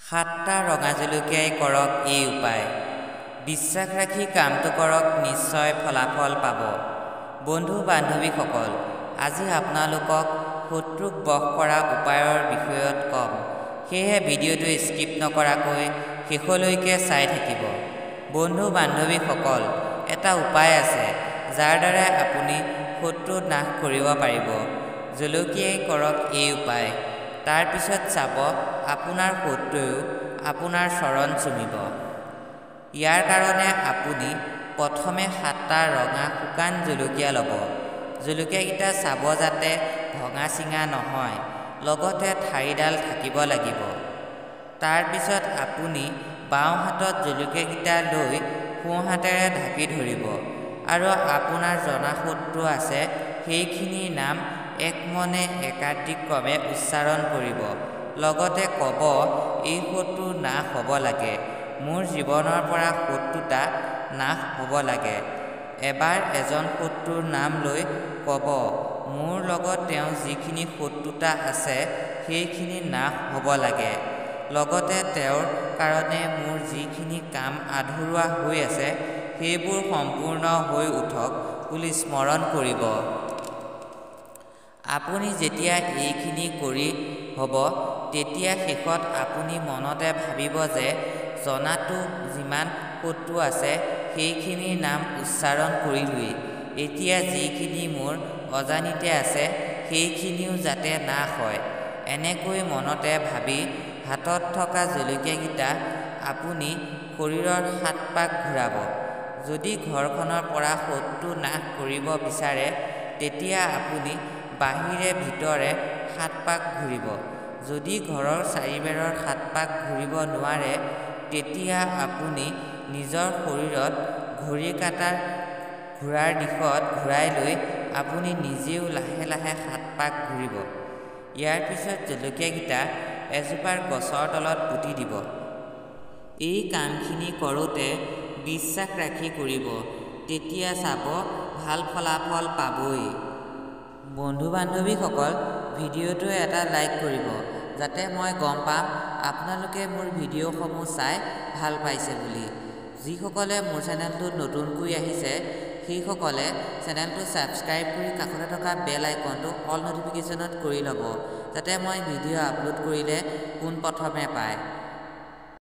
সাতটা ৰঙা জলকীয়াই কৰক এই উপায়। বিশ্বাস ৰাখি কামটো কৰক, নিশ্চয় ফলাফল পাব। বন্ধু বান্ধৱীসকল, আজি আপোনালোকক শত্ৰুক বশ কৰা উপায়ৰ বিষয়ত ক'ম। সেয়েহে ভিডিঅ'টো স্কিপ নকৰাকৈ শেষলৈকে চাই থাকিব। বন্ধু বান্ধৱীসকল, এটা উপায় আছে যাৰ দ্বাৰা আপুনি শত্ৰু নাশ কৰিব পাৰিব। জলকীয়াই কৰক এই উপায়। তাৰ পিছত চাব আপোনাৰ শত্ৰুৱেও আপোনাৰ চৰণ চুমিব। ইয়াৰ কাৰণে আপুনি প্ৰথমে 7টা ৰঙা শুকান জলকীয়া ল'ব। জলকীয়াকেইটা চাব যাতে ভঙা চিঙা নহয়, লগতে ঠাৰিডাল থাকিব লাগিব। তাৰ পিছত আপুনি বাওঁ হাতত জলকীয়াকেইটা লৈ সোঁ হাতেৰে ঢাকি ধৰিব আৰু আপোনাৰ জনা শত্ৰু আছে সেইখিনিৰ নাম একমনে একাদিক্ৰমে উচ্চাৰণ কৰিব। লগতে ক'ব, এই শত্ৰু নাশ হ'ব লাগে, মোৰ জীৱনৰ পৰা শত্ৰুতা নাশ হ'ব লাগে। এবাৰ এজন শত্ৰুৰ নাম লৈ ক'ব, মোৰ লগত তেওঁ যিখিনি শত্ৰুতা আছে সেইখিনি নাশ হ'ব লাগে। লগতে তেওঁৰ কাৰণে মোৰ যিখিনি কাম আধৰুৱা হৈ আছে সেইবোৰ সম্পূৰ্ণ হৈ উঠক বুলি স্মৰণ কৰিব। আপুনি যেতিয়া এইখিনি কৰি হ'ব, তেতিয়া শেষত আপুনি মনতে ভাবিব যে জনাতো যিমান শত্ৰু আছে সেইখিনিৰ নাম উচ্চাৰণ কৰিলোৱেই। এতিয়া যিখিনি মোৰ অজানিতে আছে সেইখিনিও যাতে নাশ হয়। এনেকৈ মনতে ভাবি হাতত থকা জলকীয়াকেইটা আপুনি শৰীৰৰ 7 পাক ঘূৰাব। যদি ঘৰখনৰ পৰা শত্ৰু নাশ কৰিব বিচাৰে তেতিয়া আপুনি বাহিৰে ভিতৰে 7 পাক ঘূৰিব। যদি ঘৰৰ চাৰিবেৰৰ 7 পাক ঘূৰিব নোৱাৰে তেতিয়া আপুনি নিজৰ শৰীৰত ঘড়ী কাঁটাৰ ঘোঁৰাৰ দিশত ঘূৰাই লৈ আপুনি নিজেও লাহে লাহে 7 পাক ঘূৰিব। ইয়াৰ পিছত জলকীয়াকেইটা এজোপা গছৰ তলত পুতি দিব। এই কামখিনি কৰোঁতে বিশ্বাস ৰাখি কৰিব, তেতিয়া চাব ভাল ফলাফল পাবই। বন্ধু বান্ধৱীসকল, ভিডিঅ'টো এটা লাইক কৰিব যাতে মই গম পাম আপোনালোকে মোৰ ভিডিঅ'সমূহ চাই ভাল পাইছে বুলি। যিসকলে মোৰ চেনেলটোত নতুনকৈ আহিছে সেইসকলে চেনেলটো ছাবস্ক্ৰাইব কৰি কাষতে থকা বেল আইকনটো অল ন'টিফিকেশ্যনত কৰি ল'ব, যাতে মই ভিডিঅ' আপলোড কৰিলে পোনপ্ৰথমে পায়।